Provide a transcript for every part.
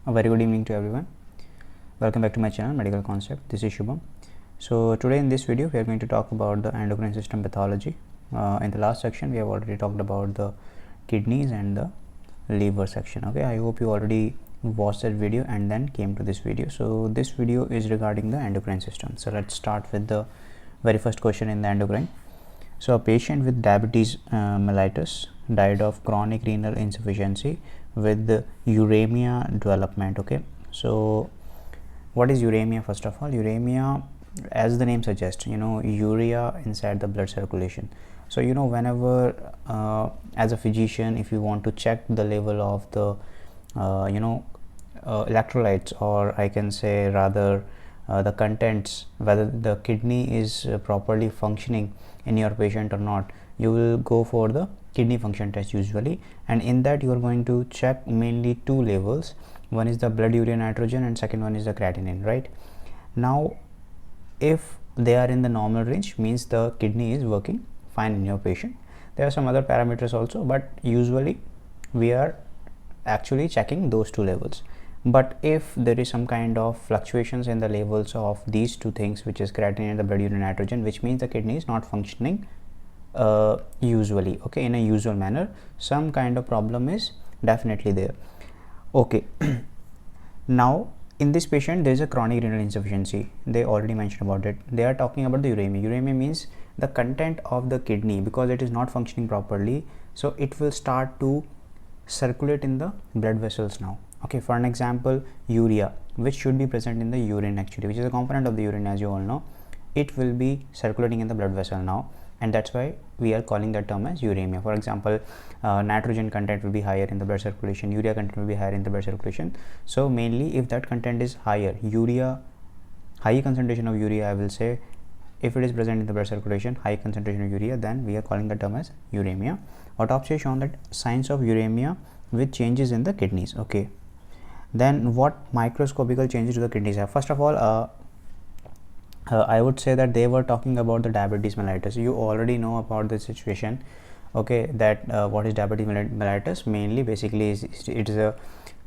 A very good evening to everyone. Welcome back to my channel Medical Concept. This is Shubham. So today in this video we are going to talk about the endocrine system pathology. In the last section we have already talked about the kidneys and the liver section. Okay, I hope you already watched that video and then came to this video. So this video is regarding the endocrine system. So let's start with the very first question in the endocrine. So a patient with diabetes mellitus died of chronic renal insufficiency with the uremia development. Okay, so what is uremia? First of all, uremia, as the name suggests, urea inside the blood circulation. So whenever as a physician, if you want to check the level of the electrolytes, or I can say rather the contents, whether the kidney is properly functioning in your patient or not, you will go for the kidney function test usually, and in that you are going to check mainly two levels. One is the blood urea nitrogen and second one is the creatinine. Right now, if they are in the normal range, means the kidney is working fine in your patient. There are some other parameters also, but usually we are actually checking those two levels. But if there is some kind of fluctuations in the levels of these two things, which is creatinine and the blood urea nitrogen, which means the kidney is not functioning usually, okay, in a usual manner, some kind of problem is definitely there. Okay, now in this patient there is a chronic renal insufficiency. They already mentioned about it. They are talking about the uremia. Uremia means the content of the kidney, because it is not functioning properly, so it will start to circulate in the blood vessels now. Okay, for an example, urea, which should be present in the urine actually, which is a component of the urine, as you all know, it will be circulating in the blood vessel now, and that's why we are calling that term as uremia. For example, nitrogen content will be higher in the blood circulation, urea content will be higher in the blood circulation. So mainly if that content is higher, high concentration of urea, I will say, if it is present in the blood circulation, high concentration of urea, then we are calling the term as uremia. Autopsy has shown that signs of uremia with changes in the kidneys. Okay, then what microscopical changes to the kidneys have? First of all, I would say that they were talking about the diabetes mellitus. You already know about the situation. Okay, that what is diabetes mellitus? Mainly, basically, it is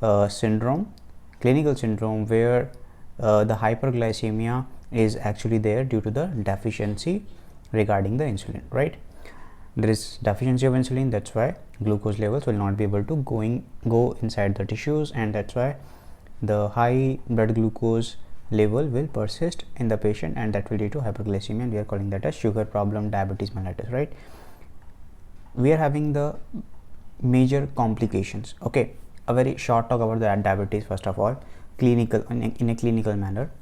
a syndrome, clinical syndrome, where the hyperglycemia is actually there due to the deficiency regarding the insulin. Right, there is deficiency of insulin. That's why glucose levels will not be able to go inside the tissues, and that's why the high blood glucose level will persist in the patient, and that will lead to hyperglycemia, and we are calling that as sugar problem, diabetes mellitus. Right, we are having the major complications. Okay, a very short talk about the diabetes. First of all, clinical, in a clinical manner,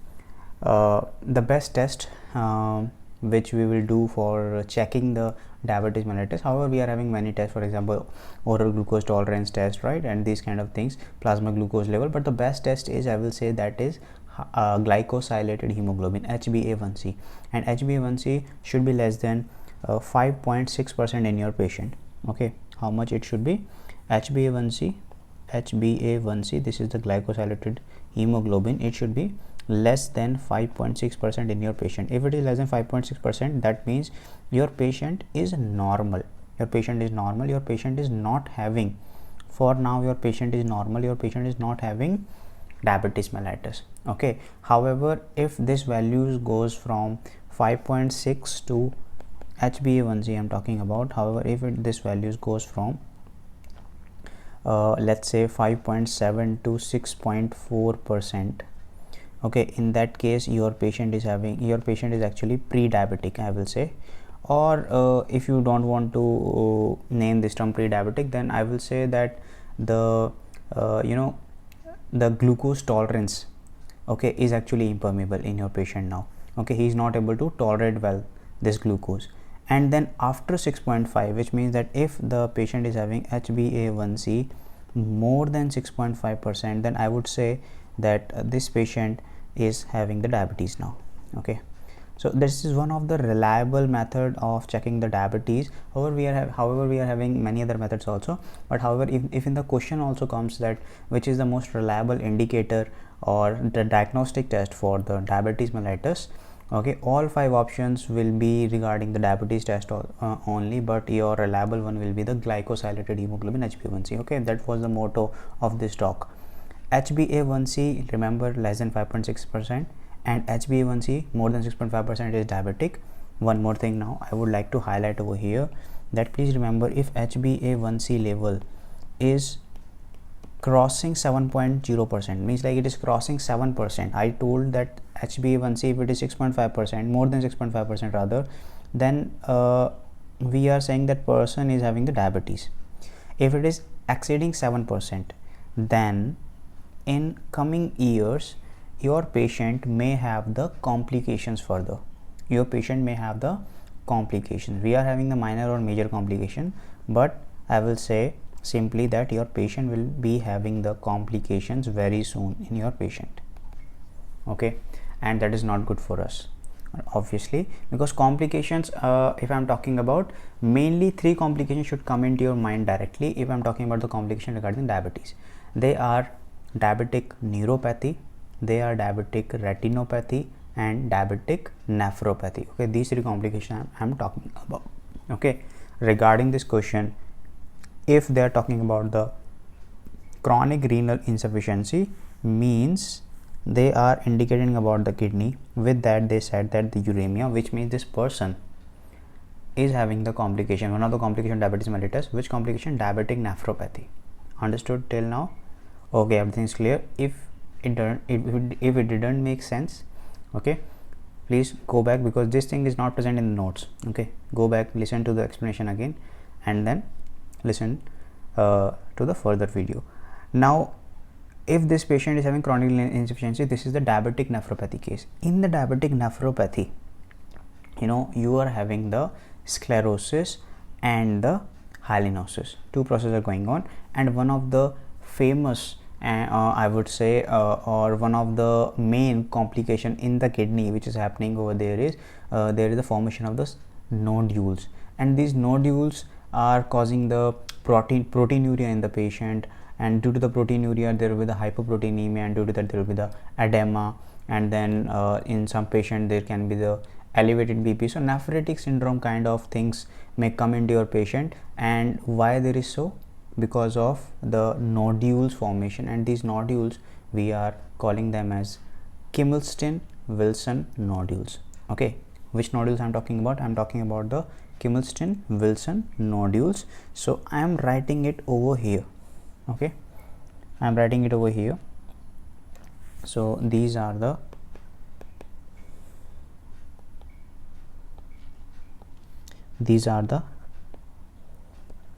the best test which we will do for checking the diabetes mellitus. However, we are having many tests, for example, oral glucose tolerance test, right, and these kind of things, plasma glucose level. But the best test is, I will say, that is glycosylated hemoglobin, HbA1c, and HbA1c should be less than 5.6% in your patient. Okay, how much it should be? HbA1c, this is the glycosylated hemoglobin, it should be less than 5.6% in your patient. If it is less than 5.6%, that means your patient is normal. Your patient is normal. Your patient is not having, for now, your patient is normal. Your patient is not having diabetes mellitus. Okay, however, if this values goes from 5.6 to HbA1c I'm talking about, however, if this values goes from let's say 5.7 to 6.4%, okay, in that case your patient is actually pre-diabetic, I will say. Or if you don't want to name this term pre-diabetic, then I will say that the the glucose tolerance, okay, is actually impermeable in your patient now. Okay, he is not able to tolerate well this glucose. And then after 6.5, which means that if the patient is having HbA1c more than 6.5%, then I would say that this patient is having the diabetes now. Okay, so this is one of the reliable method of checking the diabetes. However, we are having many other methods also. But however, if in the question also comes that which is the most reliable indicator or the diagnostic test for the diabetes mellitus, okay, all 5 options will be regarding the diabetes test only, but your reliable one will be the glycosylated hemoglobin, HbA1c. Okay, that was the motto of this talk. HbA1c, remember, less than 5.6%, and HbA1c more than 6.5% is diabetic. One more thing now I would like to highlight over here, that please remember, if HbA1c level is crossing 7.0%, means like it is crossing 7%. I told that HbA1c, if it is 6.5%, more than 6.5% rather, then we are saying that person is having the diabetes. If it is exceeding 7%, then in coming years your patient may have the complications further. Your patient may have the complications. We are having the minor or major complication, but I will say simply that your patient will be having the complications very soon in your patient. Okay, and that is not good for us, obviously, because complications, if I'm talking about, mainly 3 complications should come into your mind directly if I'm talking about the complication regarding diabetes. They are diabetic neuropathy, they are diabetic retinopathy, and diabetic nephropathy. Okay, these 3 complications I'm talking about. Okay, regarding this question, if they are talking about the chronic renal insufficiency, means they are indicating about the kidney. With that, they said that the uremia, which means this person is having the complication, one of the complication diabetes mellitus. Which complication? Diabetic nephropathy. Understood till now? Okay, everything is clear. If it didn't make sense, okay, please go back, because this thing is not present in the notes. Okay, go back, listen to the explanation again, and then listen to the further video. Now, if this patient is having chronic renal insufficiency, this is the diabetic nephropathy case. In the diabetic nephropathy, you are having the sclerosis and the hyalinosis. 2 processes are going on, and one of the famous, I would say, or one of the main complication in the kidney which is happening over there is there is the formation of the nodules, and these nodules are causing the proteinuria in the patient, and due to the proteinuria there will be the hypoproteinemia, and due to that there will be the edema, and then in some patient there can be the elevated BP. So nephritic syndrome kind of things may come into your patient. And why there is so? Because of the nodules formation, and these nodules we are calling them as Kimmelston-Wilson nodules. Okay, which nodules I'm talking about? I'm talking about the Kimmelston-Wilson nodules. So I am writing it over here. Okay, I'm writing it over here. So these are the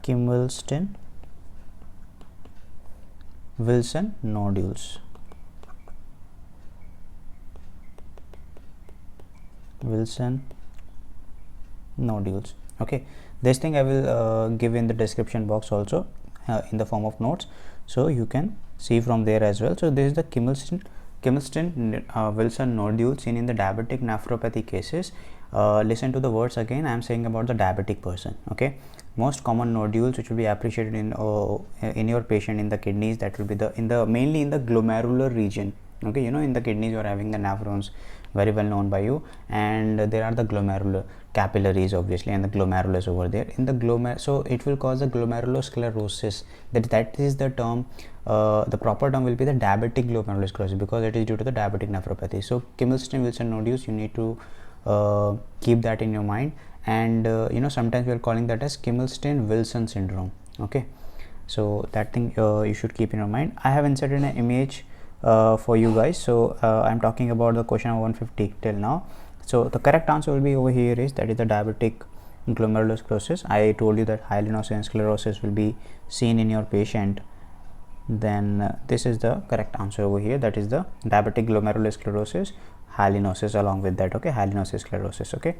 Kimmelston-Wilson nodules. Okay, this thing I will give in the description box also, in the form of notes, so you can see from there as well. So this is the Kimmelston-Wilson nodules seen in the diabetic nephropathy cases. Listen to the words again. I am saying about the diabetic person. Okay, most common nodules which will be appreciated in your patient in the kidneys, that will be mainly in the glomerular region. Okay, in the kidneys you are having the nephrons, very well known by you, and there are the glomerular capillaries obviously, and the glomerulus over there in the so it will cause the glomerulosclerosis. That is the term. The proper term will be the diabetic glomerulosclerosis, because it is due to the diabetic nephropathy. So Kimmelston-Wilson nodules, you need to keep that in your mind, and sometimes we are calling that as Kimmelston-Wilson syndrome. Okay, so that thing you should keep in your mind. I have inserted an image for you guys. So I'm talking about the question of 150 till now. So the correct answer will be over here, is that is the diabetic glomerulosclerosis. I told you that hyalinosis and sclerosis will be seen in your patient. Then this is the correct answer over here, that is the diabetic glomerulosclerosis, hyalinosis along with that. Okay, hyalinosis, sclerosis. Okay,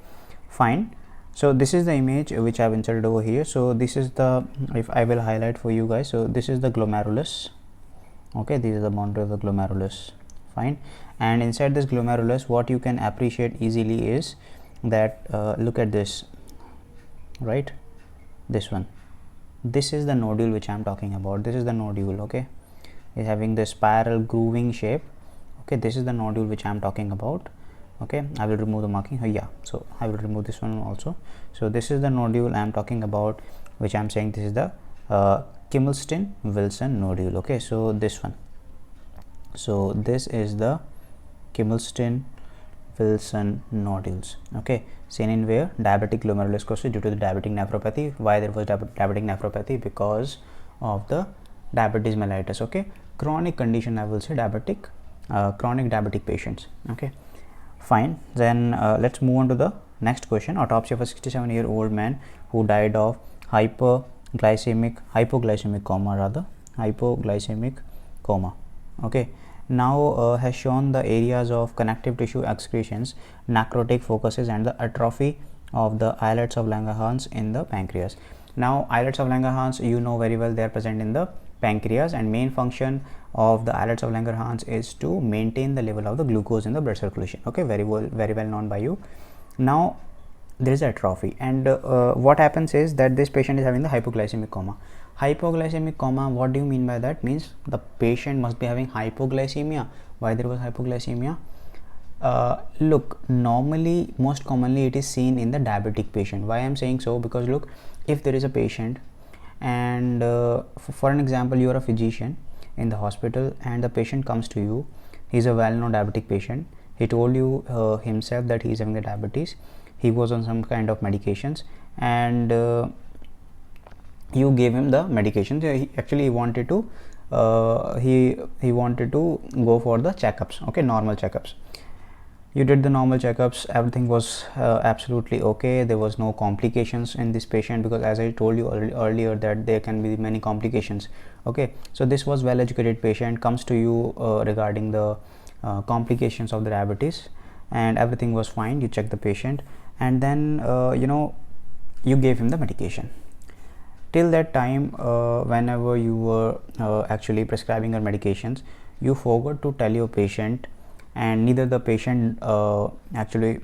fine. So this is the image which I have inserted over here. So this is the, if I will highlight for you guys, so this is the glomerulus. Okay, this is the boundary of the glomerulus. Fine. And inside this glomerulus, what you can appreciate easily is that look at this, right? This one, this is the nodule which I am talking about. This is the nodule. Okay, is having the spiral grooving shape. Okay, this is the nodule which I am talking about. Okay, I will remove the marking. Yeah, so I will remove this one also. So this is the nodule I am talking about, which I am saying this is the Kimmelston-Wilson nodule. Okay, so this one, So this is the Kimmelstein Wilson nodules, okay, seen in where? Diabetic glomerulosclerosis due to the diabetic nephropathy. Why there was diabetic nephropathy? Because of the diabetes mellitus, okay. Chronic condition, I will say diabetic, chronic diabetic patients, okay. Fine, then let's move on to the next question. Autopsy of a 67-year-old man who died of hypoglycemic coma, okay. Now has shown the areas of connective tissue excretions, necrotic focuses, and the atrophy of the islets of Langerhans in the pancreas. Now islets of Langerhans, you know very well, they are present in the pancreas, and main function of the islets of Langerhans is to maintain the level of the glucose in the blood circulation, okay, very well known by you. Now there is atrophy, and what happens is that this patient is having the hypoglycemic coma. Hypoglycemic coma, what do you mean by that? Means the patient must be having hypoglycemia. Why there was hypoglycemia? Look, normally, most commonly it is seen in the diabetic patient. Why I am saying so? Because look, if there is a patient and for an example, you are a physician in the hospital and the patient comes to you, he is a well-known diabetic patient, he told you himself that he is having the diabetes, he was on some kind of medications, and you gave him the medications. He wanted to he wanted to go for the checkups, okay, normal checkups. You did the normal checkups, everything was absolutely okay, there was no complications in this patient, because as I told you earlier that there can be many complications, okay. So this was well educated patient, comes to you regarding the complications of the diabetes, and everything was fine. You checked the patient, and then you gave him the medication. Till that time, whenever you were actually prescribing your medications, you forgot to tell your patient, and neither the patient actually,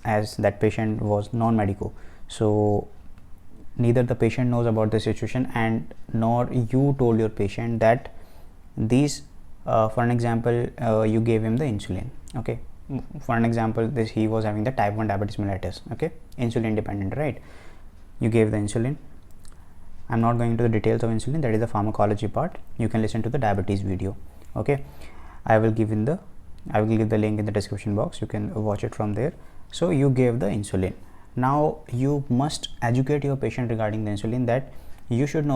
as that patient was non-medico, so neither the patient knows about the situation, and nor you told your patient that these for an example, you gave him the insulin, okay. For an example, this he was having the type 1 diabetes mellitus, okay, insulin dependent, right? You gave the insulin. I'm not going into the details of insulin, that is the pharmacology part. You can listen to the diabetes video, okay. I will give the link in the description box, you can watch it from there. So you gave the insulin. Now you must educate your patient regarding the insulin, that you should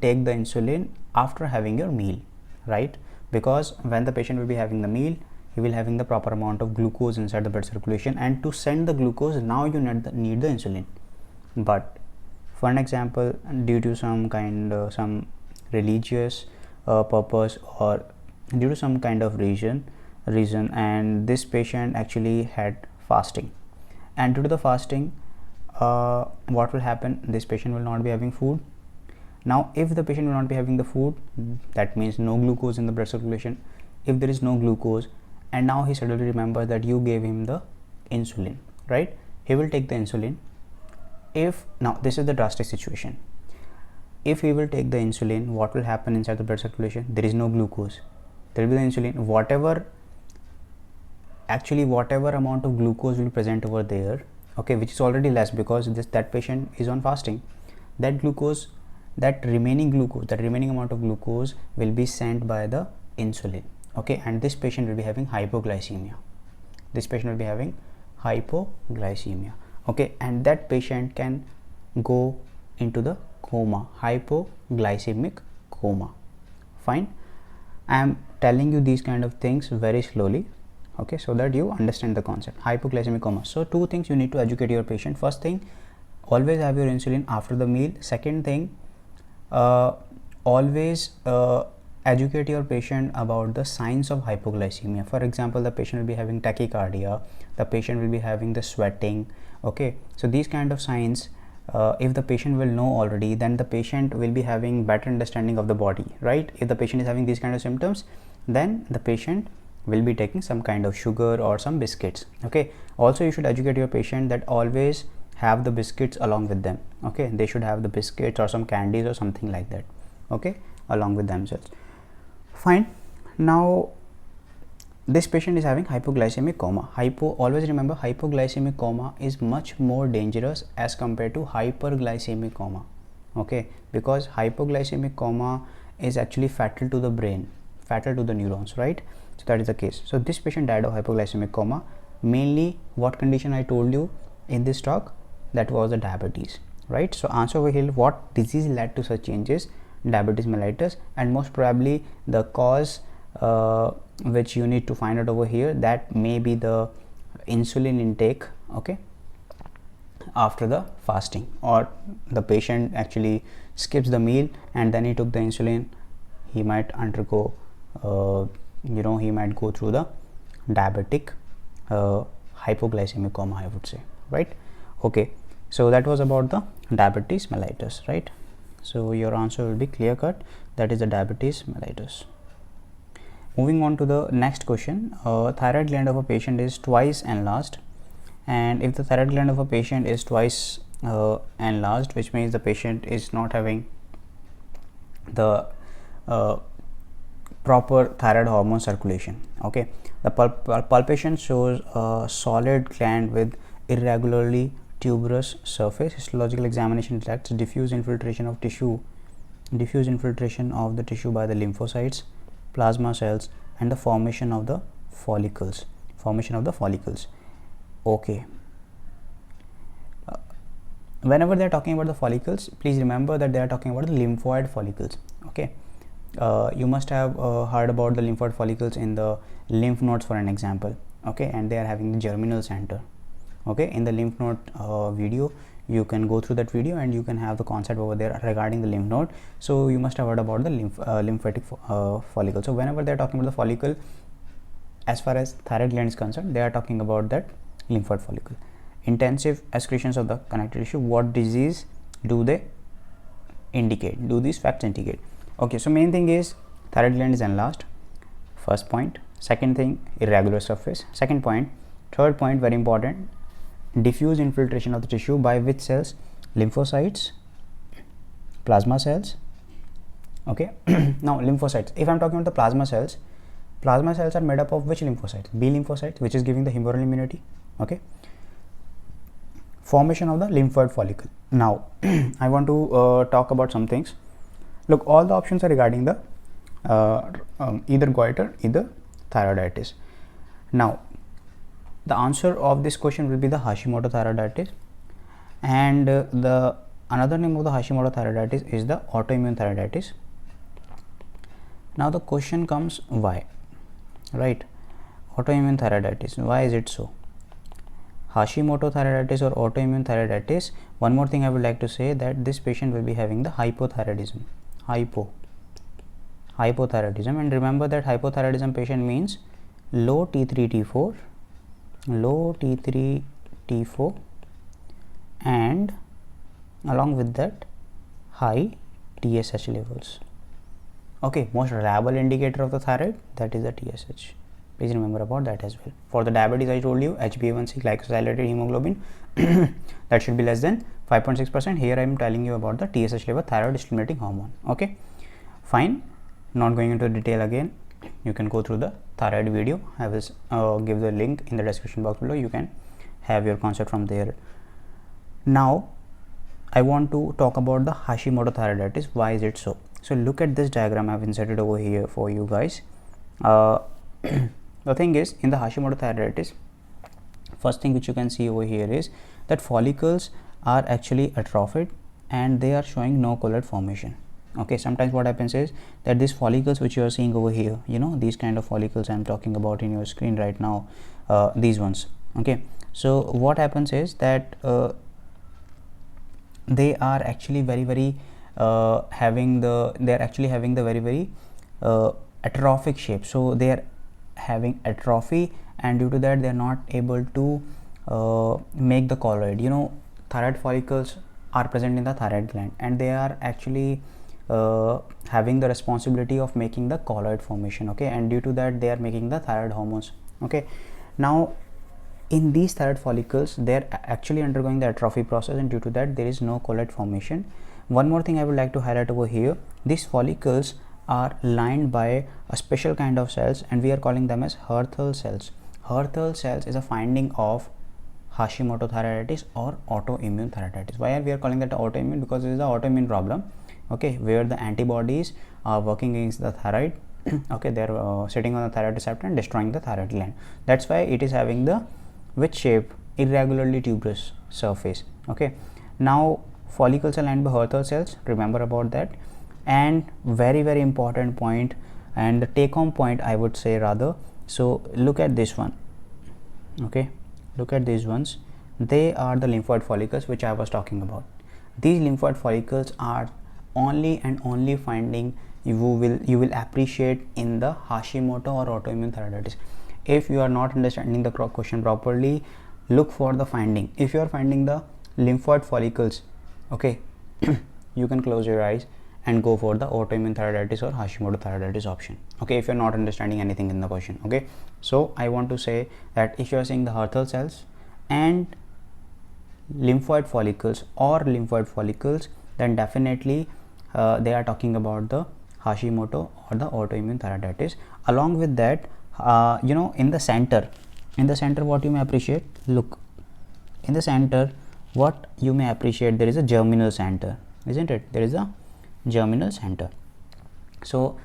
take the insulin after having your meal, right? Because when the patient will be having the meal, he will having the proper amount of glucose inside the blood circulation, and to send the glucose, now you need the insulin. But for an example, due to some religious purpose, or due to some kind of reason, and this patient actually had fasting, and due to the fasting, what will happen? This patient will not be having food. Now if the patient will not be having the food, that means no glucose in the blood circulation. If there is no glucose, and now he suddenly remembers that you gave him the insulin, right? He will take the insulin. If now this is the drastic situation, if he will take the insulin, what will happen inside the blood circulation? There is no glucose, there will be the insulin, whatever amount of glucose will be present over there, okay, which is already less, because that patient is on fasting. That remaining amount of glucose will be sent by the insulin, okay, and this patient will be having hypoglycemia. Okay, and that patient can go into the coma, hypoglycemic coma. Fine, I am telling you these kind of things very slowly, okay, so that you understand the concept. Hypoglycemic coma. So two things you need to educate your patient. First thing, always have your insulin after the meal. Second thing, always educate your patient about the signs of hypoglycemia. For example, the patient will be having tachycardia, the patient will be having the sweating, okay. So these kind of signs, if the patient will know already, then the patient will be having better understanding of the body, right? If the patient is having these kind of symptoms, then the patient will be taking some kind of sugar or some biscuits, okay. Also you should educate your patient that always have the biscuits along with them, okay. They should have the biscuits or some candies or something like that, okay, along with themselves. Fine. Now this patient is having hypoglycemic coma. Always remember, hypoglycemic coma is much more dangerous as compared to hyperglycemic coma, okay, because hypoglycemic coma is actually fatal to the brain, fatal to the neurons, right? So that is the case. So this patient died of hypoglycemic coma. Mainly what condition I told you in this talk, that was the diabetes, right? So answer over here, what disease led to such changes? Diabetes mellitus, and most probably the cause which you need to find out over here, that may be the insulin intake, okay, after the fasting, or the patient actually skips the meal and then he took the insulin, he might undergo he might go through the diabetic hypoglycemic coma, I would say, right? Okay, so that was about the diabetes mellitus, right? So your answer will be clear cut, that is the diabetes mellitus. Moving on to the next question, thyroid gland of a patient is twice enlarged, and if the thyroid gland of a patient is twice enlarged, which means the patient is not having the proper thyroid hormone circulation, okay. The palpation shows a solid gland with irregularly tuberous surface. Histological examination detects diffuse infiltration of the tissue by the lymphocytes, plasma cells, and the formation of the follicles. Okay. Whenever they are talking about the follicles, please remember that they are talking about the lymphoid follicles, okay. You must have heard about the lymphoid follicles in the lymph nodes, for an example, okay, and they are having the germinal center, okay. In the lymph node video, you can go through that video and you can have the concept over there regarding the lymph node. So you must have heard about the lymphatic follicle. So whenever they are talking about the follicle, as far as thyroid gland is concerned, they are talking about that lymphoid follicle. Intensive excretions of the connective tissue, what disease do they indicate? Do these facts indicate? Okay, so main thing is thyroid gland is enlarged, first point. Second thing, irregular surface, second point. Third point, very important, diffuse infiltration of the tissue by which cells? Lymphocytes, plasma cells, okay. Now lymphocytes, if I'm talking about the plasma cells are made up of which lymphocytes? B lymphocytes, which is giving the humoral immunity, okay. Formation of the lymphoid follicle. Now I want to talk about some things. Look, all the options are regarding the either goiter, either thyroiditis. Now the answer of this question will be the Hashimoto thyroiditis, and the another name of the Hashimoto thyroiditis is the autoimmune thyroiditis. Now the question comes, why, right? Autoimmune thyroiditis, why is it so? Hashimoto thyroiditis or autoimmune thyroiditis, one more thing I would like to say, that this patient will be having the hypothyroidism, hypothyroidism, and remember that hypothyroidism patient means low T3 T4, and along with that high TSH levels, okay. Most reliable indicator of the thyroid, that is the TSH. Please remember about that as well. For the diabetes, I told you HbA1c, glycosylated hemoglobin, that should be less than 5.6%. Here I am telling you about the TSH level, thyroid stimulating hormone, okay. Fine, not going into detail again. You can go through the thyroid video. I will give the link in the description box below. You can have your concept from there. Now I want to talk about the Hashimoto thyroiditis. Why is it so? So look at this diagram I have inserted over here for you guys. The thing is, in the Hashimoto thyroiditis, first thing which you can see over here is that follicles are actually atrophied and they are showing no colloid formation, okay. Sometimes what happens is that these follicles which you are seeing over here, you know, these kind of follicles I am talking about in your screen right now, these ones, okay. So what happens is that they are actually very having the very atrophic shape. So they are having atrophy, and due to that they are not able to make the colloid. You know, thyroid follicles are present in the thyroid gland and they are actually having the responsibility of making the colloid formation, okay, and due to that they are making the thyroid hormones, okay. Now in these thyroid follicles, they are actually undergoing the atrophy process, and due to that there is no colloid formation. One more thing I would like to highlight over here, these follicles are lined by a special kind of cells and we are calling them as Hürthle cells. Hürthle cells is a finding of Hashimoto thyroiditis or autoimmune thyroiditis. Why are we calling that autoimmune? Because it is an autoimmune problem, okay, where the antibodies are working against the thyroid Okay, they're sitting on the thyroid receptor and destroying the thyroid gland. That's why it is having the which shape? Irregularly tuberous surface. Okay, now follicles are lined by Hürther cells, remember about that. And very important point, and the take home point I would say rather, so look at this one. Okay, look at these ones, they are the lymphoid follicles which I was talking about. These lymphoid follicles are only and only finding you will appreciate in the Hashimoto or autoimmune thyroiditis. If you are not understanding the question properly, look for the finding. If you are finding the lymphoid follicles, okay, you can close your eyes and go for the autoimmune thyroiditis or Hashimoto thyroiditis option. Okay, if you're not understanding anything in the question. Okay, so I want to say that if you are seeing the Hürther cells and lymphoid follicles then definitely they are talking about the Hashimoto or the autoimmune thyroiditis. Along with that, in the center what you may appreciate, look in the center what you may appreciate, there is a germinal center, isn't it? There is a germinal center. So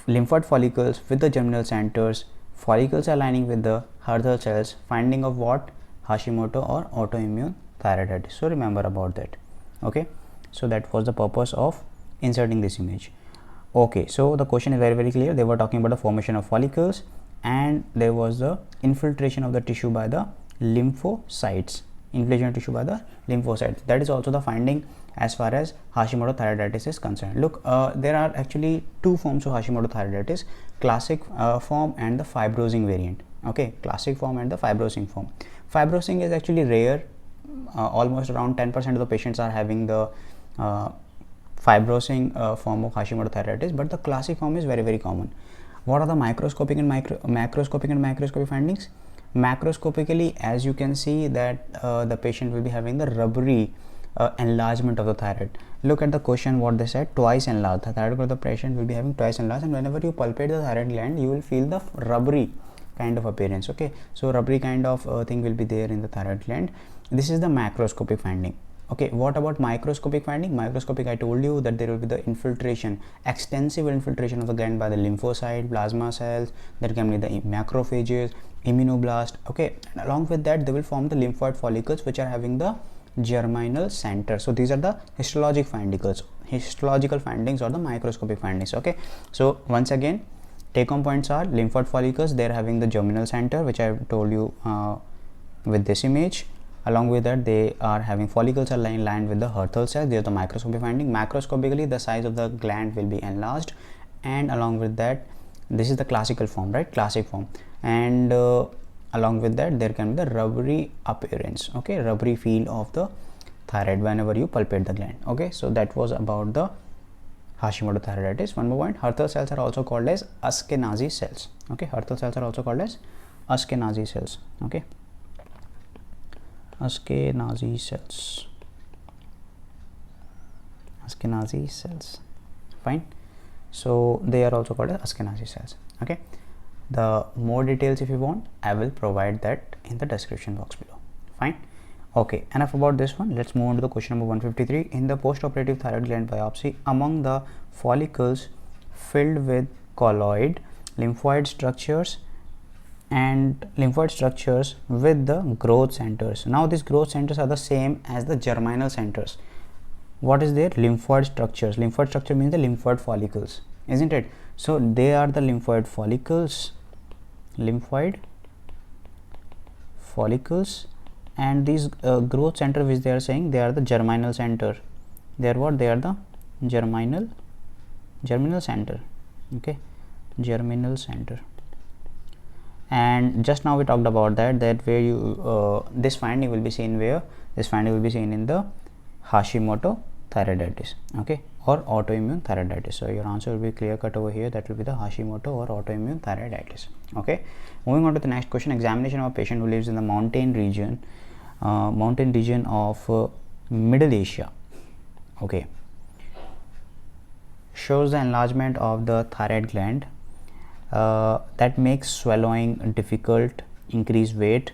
lymphoid follicles with the germinal centers, follicles are lining with the Hürther cells, finding of what? Hashimoto or autoimmune thyroiditis. So remember about that. Okay, so that was the purpose of inserting this image. Okay, so the question is very clear. They were talking about the formation of follicles and there was the infiltration of the tissue by the lymphocytes. That is also the finding as far as Hashimoto thyroiditis is concerned. Look, there are actually two forms of Hashimoto thyroiditis, classic form and the fibrosing variant. Okay, classic form and the fibrosing form. Fibrosing is actually rare. Almost around 10% of the patients are having the fibrosing form of Hashimoto thyroiditis, but the classic form is very common. What are the macroscopic and microscopic findings? Macroscopically, as you can see that the patient will be having the rubbery enlargement of the thyroid. Look at the question, what they said, twice enlarged. The thyroid of the patient will be having twice enlarged, and whenever you palpate the thyroid gland, you will feel the rubbery kind of appearance. Okay, so rubbery kind of thing will be there in the thyroid gland. This is the macroscopic finding. Okay, what about microscopic finding? Microscopic, I told you that there will be the infiltration, extensive infiltration of the gland by the lymphocyte, plasma cells, that can be the macrophages, immunoblast. Okay, and along with that they will form the lymphoid follicles which are having the germinal center. So these are the histological findings or the microscopic findings. Okay, so once again, take home points are lymphoid follicles, they are having the germinal center which I have told you with this image. Along with that, they are having follicles are lined with the Hürther cells. They are the microscopic finding. Macroscopically, the size of the gland will be enlarged, and along with that, this is the classical form, right? Classic form, and along with that, there can be the rubbery appearance. Okay, rubbery feel of the thyroid whenever you palpate the gland. Okay, so that was about the Hashimoto thyroiditis. One more point: Hürther cells are also called as Ashkenazi cells. Okay, Hürther cells are also called as Ashkenazi cells. Okay. Ashkenazi cells, fine. So they are also called as Ashkenazi cells. Okay, the more details if you want, I will provide that in the description box below. Fine. Okay, enough about this one. Let's move on to the question number 153. In the post-operative thyroid gland biopsy, among the follicles filled with colloid, lymphoid structures with the growth centers. Now these growth centers are the same as the germinal centers. What is there? Lymphoid structures. Lymphoid structure means the lymphoid follicles, isn't it? So they are the lymphoid follicles, and these growth center which they are saying, they are the germinal center. They are what? They are the germinal center. Okay, germinal center. And just now we talked about that where you this finding will be seen where? This finding will be seen in the Hashimoto thyroiditis, okay, or autoimmune thyroiditis. So your answer will be clear cut over here, that will be the Hashimoto or autoimmune thyroiditis. Okay, moving on to the next question. Examination of a patient who lives in the mountain region of Middle Asia, okay, shows the enlargement of the thyroid gland that makes swallowing difficult, increased weight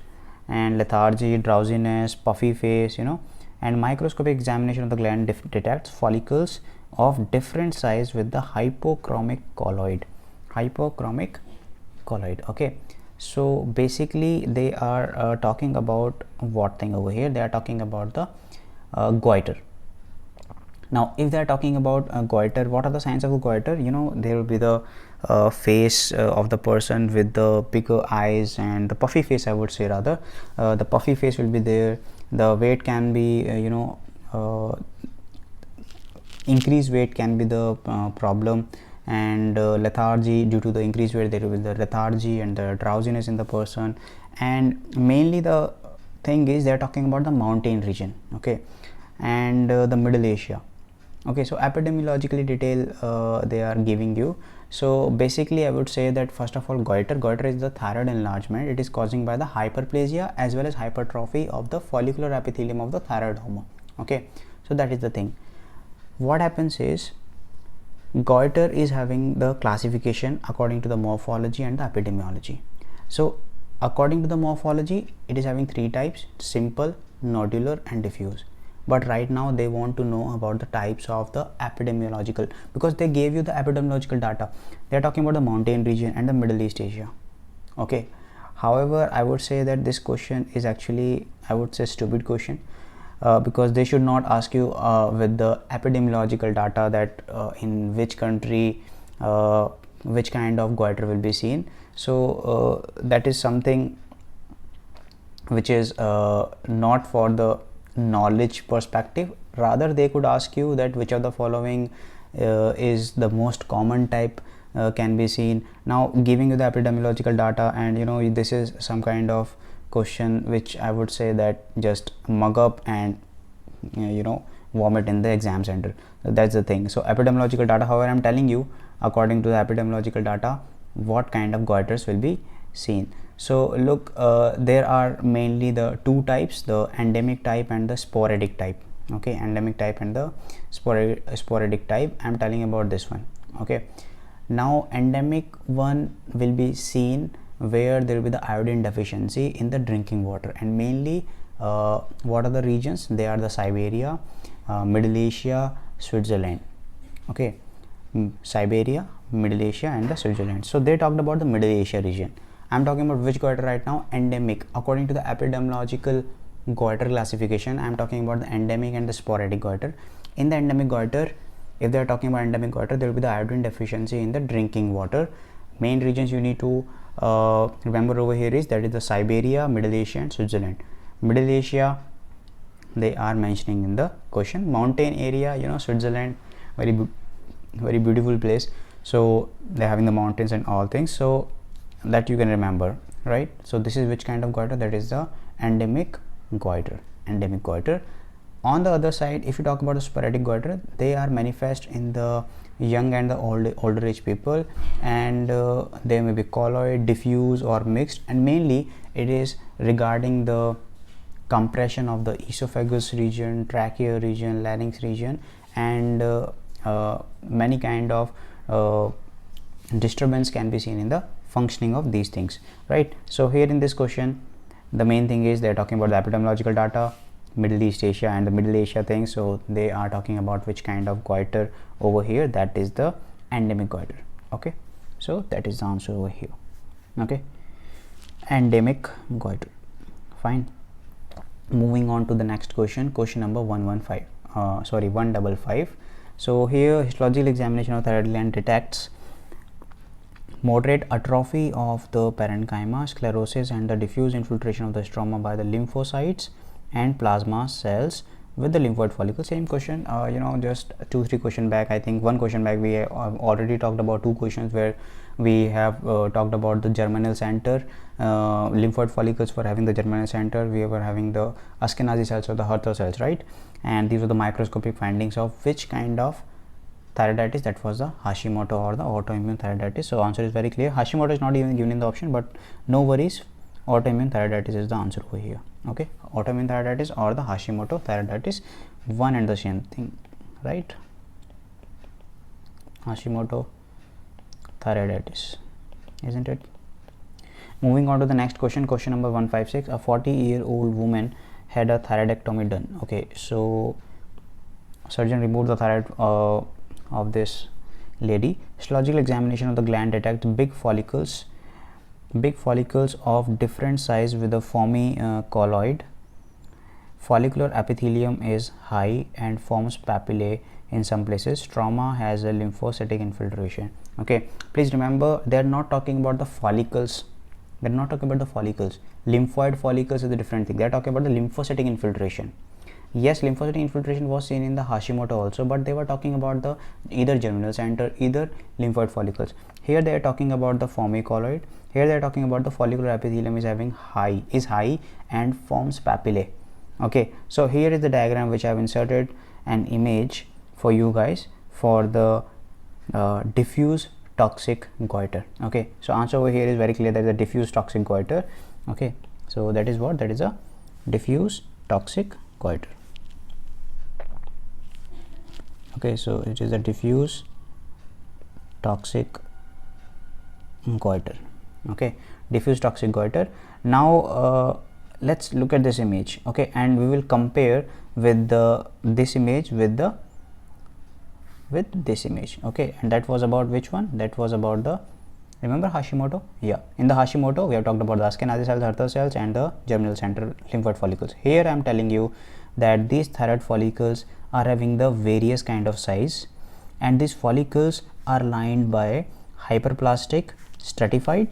and lethargy, drowsiness, puffy face, and microscopic examination of the gland detects follicles of different size with the hypochromic colloid. hypochromic colloid. Okay, so basically they are talking about what thing over here? They are talking about the goiter. Now if they are talking about goiter, what are the signs of a goiter? You know, there will be the face of the person with the bigger eyes and the puffy face, I would say, rather the puffy face will be there. The weight can be increased weight can be the problem, and lethargy. Due to the increased weight, there will be the lethargy and the drowsiness in the person. And mainly the thing is, they are talking about the mountain region, okay, and the Middle Asia. Okay, so epidemiologically detail they are giving you. So basically I would say that first of all, goiter is the thyroid enlargement. It is causing by the hyperplasia as well as hypertrophy of the follicular epithelium of the thyroid hormone. Okay, so that is the thing. What happens is, goiter is having the classification according to the morphology and the epidemiology. So according to the morphology, it is having three types: simple, nodular and diffuse. But right now they want to know about the types of the epidemiological, because they gave you the epidemiological data. They are talking about the mountain region and the Middle East Asia. Okay, however, I would say that this question is actually, I would say, stupid question, because they should not ask you with the epidemiological data that in which country which kind of goiter will be seen. So that is something which is not for the knowledge perspective. Rather they could ask you that which of the following is the most common type can be seen. Now giving you the epidemiological data, and you know, this is some kind of question which I would say that just mug up and you know, vomit in the exam center. That's the thing. So epidemiological data, however, I'm telling you according to the epidemiological data what kind of goiters will be seen. So look, there are mainly the two types, the endemic type and the sporadic type. Okay, endemic type and the sporadic type. I'm telling about this one. Okay, now endemic one will be seen where there will be the iodine deficiency in the drinking water, and mainly what are the regions? They are the Siberia, Middle Asia, Switzerland. Okay, Siberia, Middle Asia and the Switzerland. So they talked about the Middle Asia region. I'm talking about which goiter right now? Endemic. According to the epidemiological goiter classification, I'm talking about the endemic and the sporadic goiter. In the endemic goiter, if they are talking about endemic goiter, there will be the iodine deficiency in the drinking water. Main regions you need to remember over here is, that is the Siberia, Middle Asia and Switzerland. Middle Asia they are mentioning in the question. Mountain area, you know, Switzerland, very beautiful place, so they're having the mountains and all things, so that you can remember, right? So this is which kind of goiter? That is the endemic goiter. Endemic goiter. On the other side, if you talk about the sporadic goiter, they are manifest in the young and the older age people, and they may be colloid, diffuse or mixed, and mainly it is regarding the compression of the esophagus region, trachea region, larynx region, and many kind of disturbance can be seen in the functioning of these things, right? So here in this question, the main thing is they're talking about the epidemiological data, Middle East Asia and the Middle Asia thing. So they are talking about which kind of goiter over here? That is the endemic goiter. Okay, so that is the answer over here. Okay, endemic goiter. Fine. Moving on to the next question, question number 155. So here histological examination of thyroid gland detects moderate atrophy of the parenchyma, sclerosis and the diffuse infiltration of the stroma by the lymphocytes and plasma cells with the lymphoid follicle. Same question, you know, just 2-3 question back, I think one question back we have already talked about 2 questions where we have talked about the germinal center, lymphoid follicles for having the germinal center, we were having the Ashkenazi cells or the Hurther cells, right? And these were the microscopic findings of which kind of thyroiditis? That was the Hashimoto or the autoimmune thyroiditis. So answer is very clear. Hashimoto is not even given in the option, but no worries, autoimmune thyroiditis is the answer over here. Okay, autoimmune thyroiditis or the Hashimoto thyroiditis, one and the same thing, right? Hashimoto thyroiditis, isn't it? Moving on to the next question, question number 156. A 40-year-old woman had a thyroidectomy done. Okay, so surgeon removed the thyroid of this lady. Histological examination of the gland detects big follicles of different size with a foamy colloid. Follicular epithelium is high and forms papillae in some places. Trauma has a lymphocytic infiltration. Okay, please remember, they are not talking about the follicles. They are not talking about the follicles. Lymphoid follicles is a different thing. They are talking about the lymphocytic infiltration. Yes, lymphocytic infiltration was seen in the Hashimoto also, but they were talking about the either germinal center, either lymphoid follicles. Here they are talking about the formicolloid. Here they are talking about the follicular epithelium is high and forms papillae. Okay, so here is the diagram which I have inserted an image for you guys for the diffuse toxic goiter. Okay, so answer over here is very clear, that is a diffuse toxic goiter. Okay, so that is what, that is a diffuse toxic goiter. Okay, so it is a diffuse toxic goiter. Okay, diffuse toxic goiter. Now let's look at this image. Okay, and we will compare with this image with this image. Okay, and that was about which one? That was about the, remember Hashimoto? Yeah, in the Hashimoto we have talked about the Ashkenazi cells, Hurther cells, and the germinal center lymphoid follicles. Here I am telling you that these thyroid follicles are having the various kind of size, and these follicles are lined by hyperplastic stratified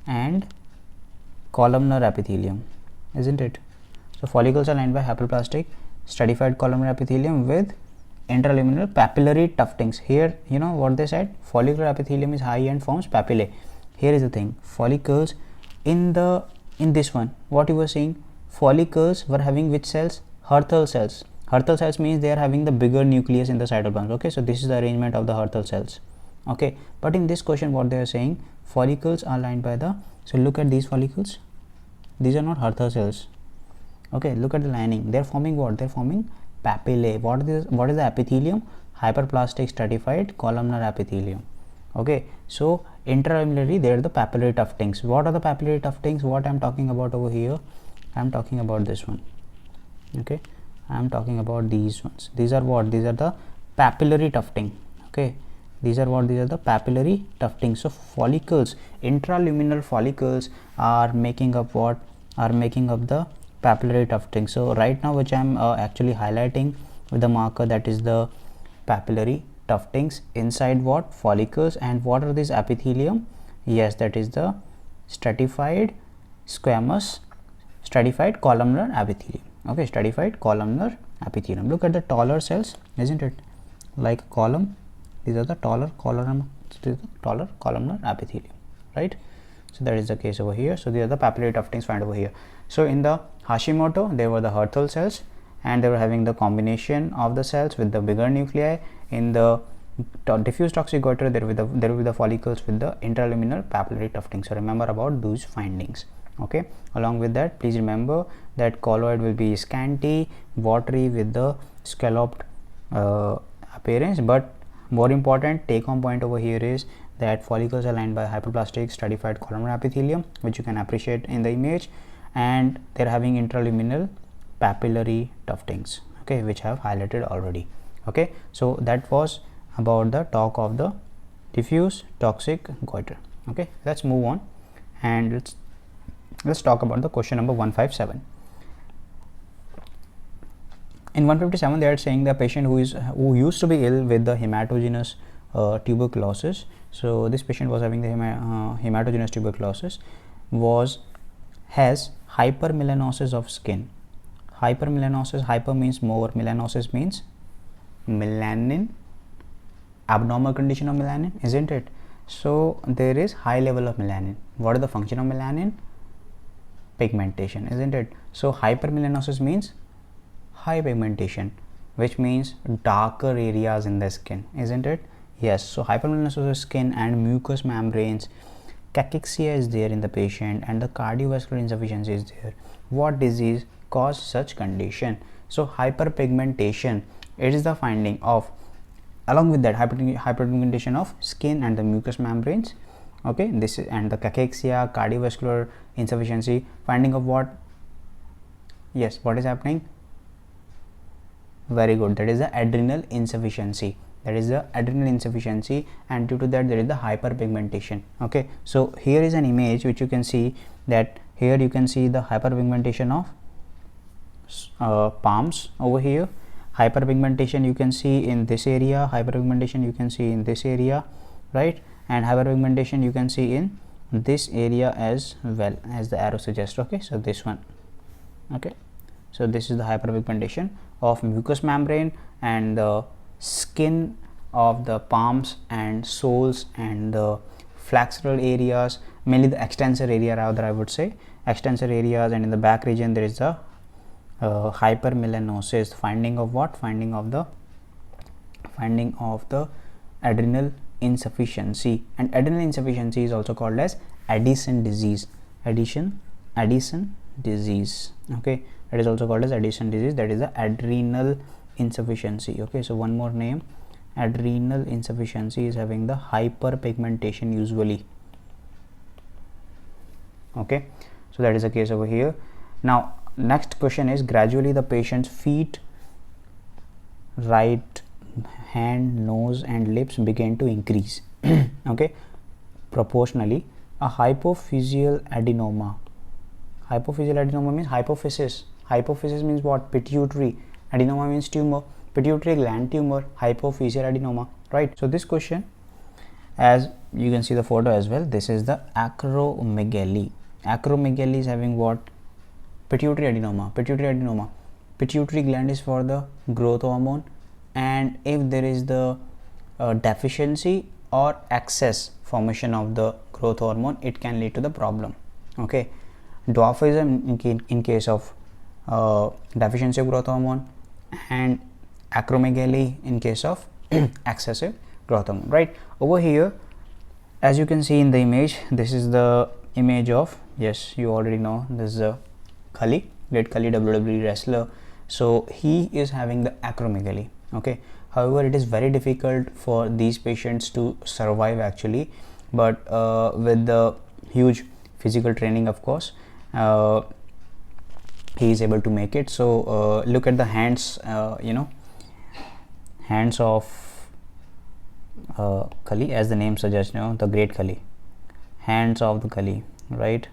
and columnar epithelium, isn't it? So follicles are lined by hyperplastic stratified columnar epithelium with intraluminal papillary tuftings. Here, you know what they said, follicular epithelium is high and forms papillae. Here is the thing, follicles in this one, what you were saying, follicles were having which cells? Hurther cells. Hurther cells means they are having the bigger nucleus in the cytoplasm. Okay, so this is the arrangement of the Hurther cells. Okay, but in this question what they are saying, follicles are lined by the, so look at these follicles, these are not Hurther cells. Okay, look at the lining, they are forming what? They are forming papillae. What is the epithelium? Hyperplastic stratified columnar epithelium. Okay, so intraluminary they are the papillary tuftings. What are the papillary tuftings? What I am talking about over here, I am talking about this one. Okay, I am talking about these ones. These are what? These are the papillary tufting. Okay, these are what? These are the papillary tufting. So follicles, intraluminal follicles are making up what? Are making up the papillary tufting. So right now which I am actually highlighting with the marker, that is the papillary tuftings inside what? Follicles. And what are these epithelium? Yes, that is the stratified squamous stratified columnar epithelium. Okay, stratified columnar epithelium. Look at the taller cells, isn't it? Like column, these are the taller columnar epithelium, right? So that is the case over here. So these are the papillary tuftings found over here. So in the Hashimoto, there were the Hurther cells, and they were having the combination of the cells with the bigger nuclei. In the diffuse toxic goiter, there will be the follicles with the intraluminal papillary tufting. So remember about those findings. Okay, along with that, please remember that colloid will be scanty, watery with the scalloped appearance. But more important take home point over here is that follicles are lined by hyperplastic stratified columnar epithelium, which you can appreciate in the image, and they are having intraluminal papillary tuftings. Okay, which I have highlighted already. Okay, so that was about the talk of the diffuse toxic goiter. Okay, let's move on and let's talk about the question number 157. In 157, they are saying the patient who used to be ill with the hematogenous tuberculosis. So this patient was having the hematogenous tuberculosis, has hypermelanosis of skin. Hypermelanosis, hyper means more, melanosis means melanin, abnormal condition of melanin, isn't it? So there is high level of melanin. What is the function of melanin? Pigmentation, isn't it? So hypermelanosis means high pigmentation, which means darker areas in the skin, isn't it? Yes, so hypermelanosis of skin and mucous membranes, cachexia is there in the patient, and the cardiovascular insufficiency is there. What disease caused such condition? So hyperpigmentation, it is the finding of, along with that, hyperpigmentation of skin and the mucous membranes. Okay, this is, and the cachexia, cardiovascular insufficiency, finding of what? Yes, what is happening? Very good. That is the adrenal insufficiency. That is the adrenal insufficiency, and due to that there is the hyperpigmentation. Okay, so here is an image which you can see, that here you can see the hyperpigmentation of palms over here. Hyperpigmentation you can see in this area, hyperpigmentation you can see in this area, right? And hyperpigmentation you can see in this area as well, as the arrow suggests. Okay, so this one. Okay, so this is the hyperpigmentation of mucous membrane and the skin of the palms and soles and the flexural areas, mainly the extensor area rather, I would say extensor areas, and in the back region there is the hypermelanosis, finding of what? Finding of the adrenal insufficiency. And adrenal insufficiency is also called as Addison disease. Addison disease. Okay, that is also called as Addison disease. That is the adrenal insufficiency. Okay, so one more name, adrenal insufficiency is having the hyperpigmentation usually. Okay, so that is the case over here. Now next question is, gradually the patient's feet, right hand, nose and lips began to increase. Okay, proportionally. A hypophyseal adenoma. Hypophyseal adenoma means hypophysis. Hypophysis means what? Pituitary. Adenoma means tumor. Pituitary gland tumor, hypophyseal adenoma, right? So this question, as you can see the photo as well, this is the acromegaly. Acromegaly is having what? Pituitary adenoma. Pituitary gland is for the growth hormone, and if there is the deficiency or excess formation of the growth hormone, it can lead to the problem. Okay, dwarfism in case of deficiency of growth hormone, and acromegaly in case of excessive growth hormone, right? Over here, as you can see in the image, this is the image of, yes, you already know, this is a Khali, great Khali, WWE wrestler. So he is having the acromegaly. Okay, however, it is very difficult for these patients to survive actually, but with the huge physical training, of course, he is able to make it. So look at the hands, hands of Khali, as the name suggests, the great Khali, hands of the Khali, right?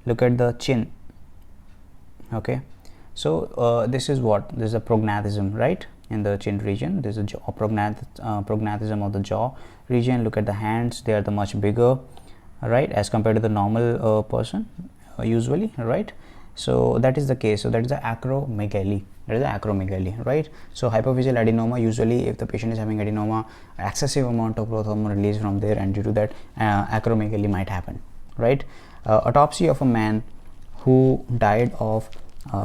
Look at the chin. Okay, so this is what? This is a prognathism, right? In the chin region, this is a jaw, prognathism of the jaw region. Look at the hands, they are the much bigger, right, as compared to the normal person usually, right? So that is the case. So that is the acromegaly. That is the acromegaly, right? So hypophyseal adenoma, usually if the patient is having adenoma, excessive amount of growth hormone released from there, and due to that acromegaly might happen, right? Autopsy of a man who died of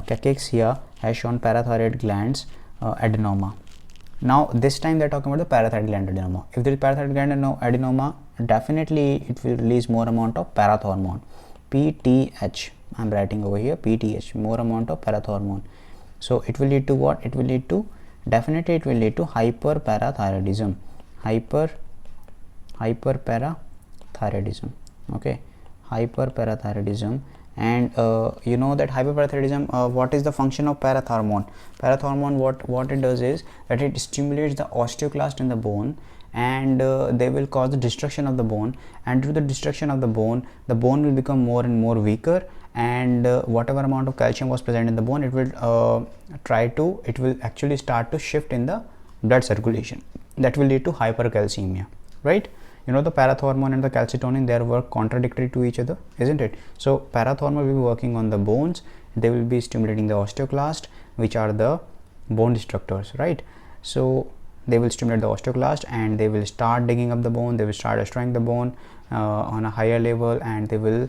cachexia has shown parathyroid glands adenoma. Now this time they're talking about the parathyroid gland adenoma. If there is parathyroid gland adenoma, definitely it will release more amount of parathormone, PTH. I'm writing over here PTH, more amount of parathormone. So it will lead to what? It will lead to, definitely it will lead to hyperparathyroidism. Hyperparathyroidism. Okay, hyperparathyroidism. And you know that hyperparathyroidism, what is the function of parathormone? Parathormone, what it does is that it stimulates the osteoclast in the bone, and they will cause the destruction of the bone, and due to the destruction of the bone will become more and more weaker, and whatever amount of calcium was present in the bone, it will actually start to shift in the blood circulation. That will lead to hypercalcemia, right? You know, the parathormone and the calcitonin, they work contradictory to each other, isn't it? So parathormone will be working on the bones, they will be stimulating the osteoclast, which are the bone destructors, right? So they will stimulate the osteoclast, and they will start digging up the bone, they will start destroying the bone on a higher level, and they will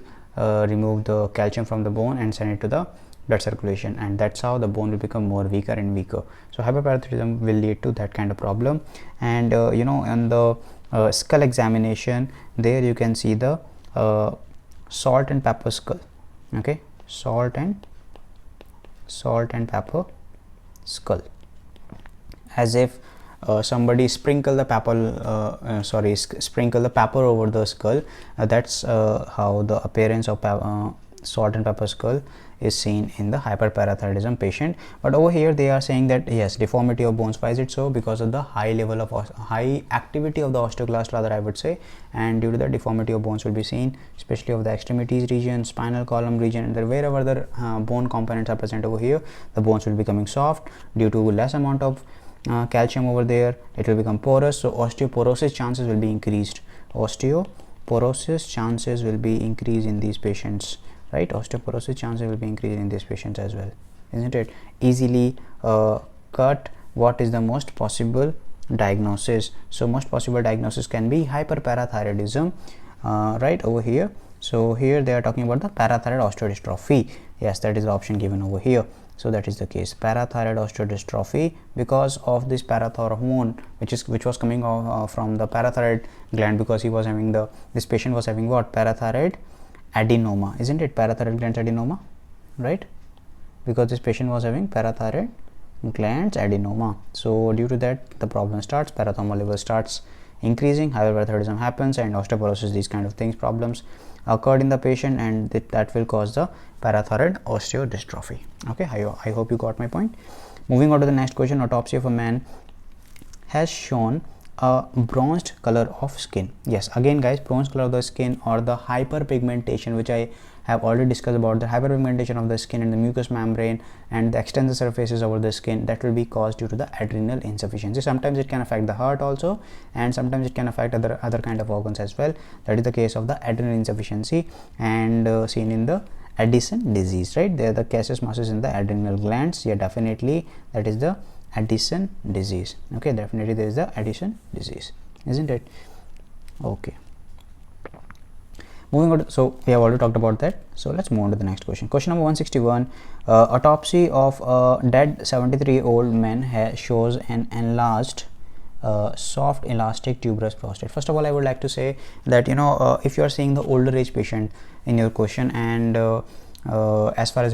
remove the calcium from the bone and send it to the blood circulation, and that's how the bone will become more weaker and weaker. So hyperparathyroidism will lead to that kind of problem. And you know, in the skull examination, there you can see the salt and pepper skull. Okay, salt and pepper skull, as if somebody sprinkle the pepper over the skull. That's how the appearance of salt and pepper skull is seen in the hyperparathyroidism patient. But over here they are saying that yes, deformity of bones. Why is it so? Because of the high level of high activity of the osteoclast, rather I would say, and due to that deformity of bones will be seen, especially of the extremities region, spinal column region, and wherever the bone components are present over here, the bones will be becoming soft due to less amount of calcium over there. It will become porous, so osteoporosis chances will be increased. Osteoporosis chances will be increased in these patients, right? Osteoporosis chances will be increased in these patients as well, isn't it? Easily cut. What is the most possible diagnosis? So most possible diagnosis can be hyperparathyroidism, right over here. So here they are talking about the parathyroid osteodystrophy. Yes, that is the option given over here. So that is the case, parathyroid osteodystrophy, because of this parathyroid hormone which was coming from the parathyroid gland, because he was having this patient was having what? Parathyroid adenoma, isn't it? Parathyroid glands adenoma, right? Because this patient was having parathyroid glands adenoma. So due to that the problem starts, parathyroid level starts increasing, hyperparathyroidism happens, and osteoporosis, these kind of things, problems occurred in the patient, and that will cause the parathyroid osteodystrophy. Okay, I hope you got my point. Moving on to the next question. Autopsy of a man has shown a bronzed color of skin. Yes, again guys, bronze color of the skin or the hyperpigmentation, which I have already discussed about, the hyperpigmentation of the skin and the mucous membrane and the extensor surfaces over the skin, that will be caused due to the adrenal insufficiency. Sometimes it can affect the heart also, and sometimes it can affect other kind of organs as well. That is the case of the adrenal insufficiency, and seen in the Addison disease, right? There are the cases masses in the adrenal glands. Yeah, definitely that is the Addison disease. Okay, definitely there is the Addison disease, isn't it? Okay, moving on. So we have already talked about that, so let's move on to the next question. Question number 161. Autopsy of a dead 73-year-old man shows an enlarged soft elastic tuberous prostate. First of all, I would like to say that if you are seeing the older age patient in your question, and as well as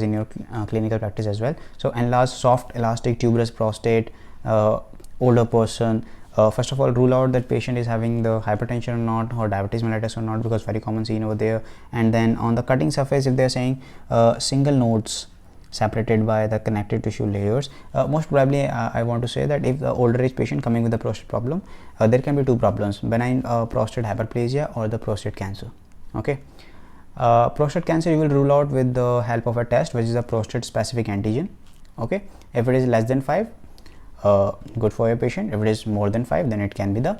in your clinical practice as well, so enlarged soft elastic tuberous prostate, older person, first of all, rule out that patient is having the hypertension or not, or diabetes mellitus or not, because very common seen over there. And then on the cutting surface, if they are saying single nodes separated by the connective tissue layers, most probably I want to say that if the older age patient coming with the prostate problem, there can be two problems: benign prostate hyperplasia or the prostate cancer. Okay, prostate cancer you will rule out with the help of a test, which is a prostate specific antigen. Okay, if it is less than 5, good for your patient. If it is more than 5, then it can be the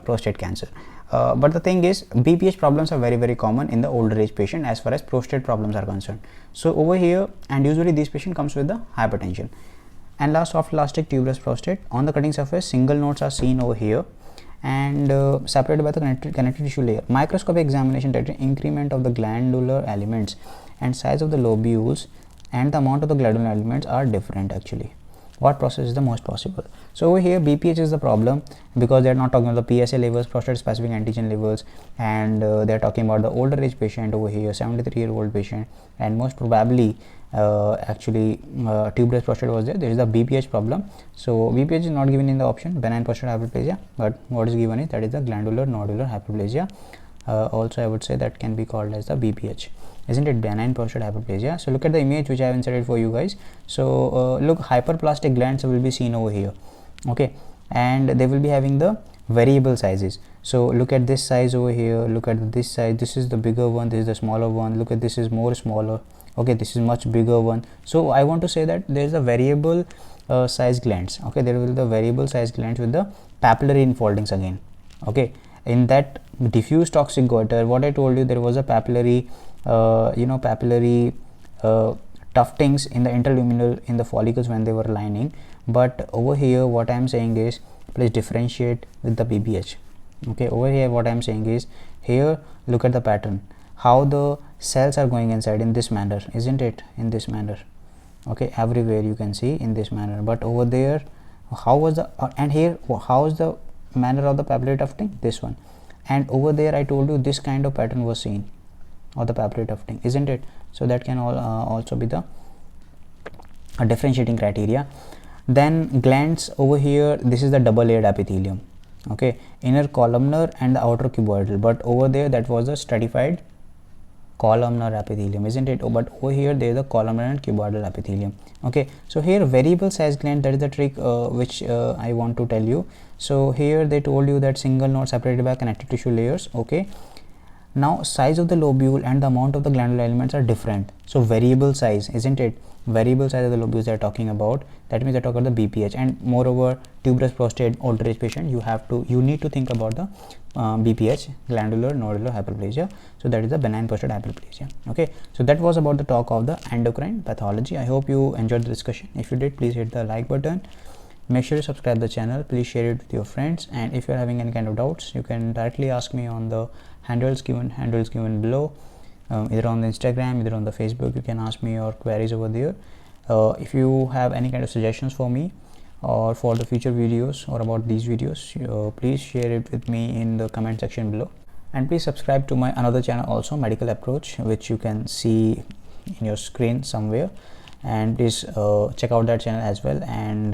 prostate cancer. But the thing is, BPH problems are very common in the older age patient as far as prostate problems are concerned. So over here, and usually this patient comes with the hypertension. And last, soft elastic tuberous prostate. On the cutting surface, single nodes are seen over here, and separated by the connective tissue layer. Microscopic examination detected increment of the glandular elements, and size of the lobules and the amount of the glandular elements are different actually. What process is the most possible? So over here BPH is the problem, because they are not talking about the PSA levels, prostate specific antigen levels, and they are talking about the older age patient over here, 73-year-old patient, and most probably tuberous prostate was there. There is the BPH problem. So BPH is not given in the option benign prostate hyperplasia, but what is given is that is the glandular nodular hyperplasia. Also I would say that can be called as the BPH, isn't it? Benign prostate hyperplasia. So look at the image which I have inserted for you guys. So look, hyperplastic glands will be seen over here. Okay, and they will be having the variable sizes. So look at this size over here, look at this size, this is the bigger one, this is the smaller one, look at this is more smaller. Okay, this is much bigger one. So I want to say that there is a variable size glands. Okay, there will be the variable size glands with the papillary infoldings again. Okay, in that diffuse toxic goiter, what I told you, there was a papillary papillary tuftings in the interluminal in the follicles when they were lining. But over here what I am saying is, please differentiate with the BPH. Okay, over here what I am saying is, here look at the pattern, how the cells are going inside in this manner, isn't it? In this manner. Okay, everywhere you can see in this manner. But over there, how was the and here how is the manner of the papillary tufting? This one. And over there I told you this kind of pattern was seen, or the papillary tufting, isn't it? So that can also be the differentiating criteria. Then glands over here, this is the double layered epithelium. Okay, inner columnar and the outer cuboidal, but over there that was the stratified columnar epithelium, isn't it? But over here there is the columnar and cuboidal epithelium. Okay, so here variable size gland, that is the trick which I want to tell you. So here they told you that single node separated by connective tissue layers. Okay, now size of the lobule and the amount of the glandular elements are different. So variable size, isn't it? Variable size of the lobules they are talking about, that means they talk about the BPH. And moreover, tuberous prostate, older age patient, you need to think about the BPH, glandular nodular hyperplasia. So that is the benign prostate hyperplasia. Okay, so that was about the talk of the endocrine pathology. I hope you enjoyed the discussion. If you did, please hit the like button. Make sure to subscribe the channel. Please share it with your friends, and if you're having any kind of doubts, you can directly ask me on the handles given below, either on the Instagram, either on the Facebook. You can ask me your queries over there. If you have any kind of suggestions for me or for the future videos or about these videos, please share it with me in the comment section below. And please subscribe to my another channel also, Medical Approach, which you can see in your screen somewhere. And please check out that channel as well. And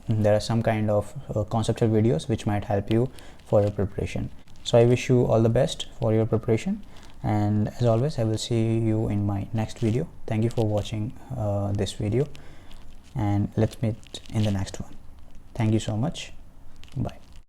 there are some kind of conceptual videos which might help you for your preparation. So I wish you all the best for your preparation, and as always I will see you in my next video. Thank you for watching this video, and let's meet in the next one. Thank you so much. Bye.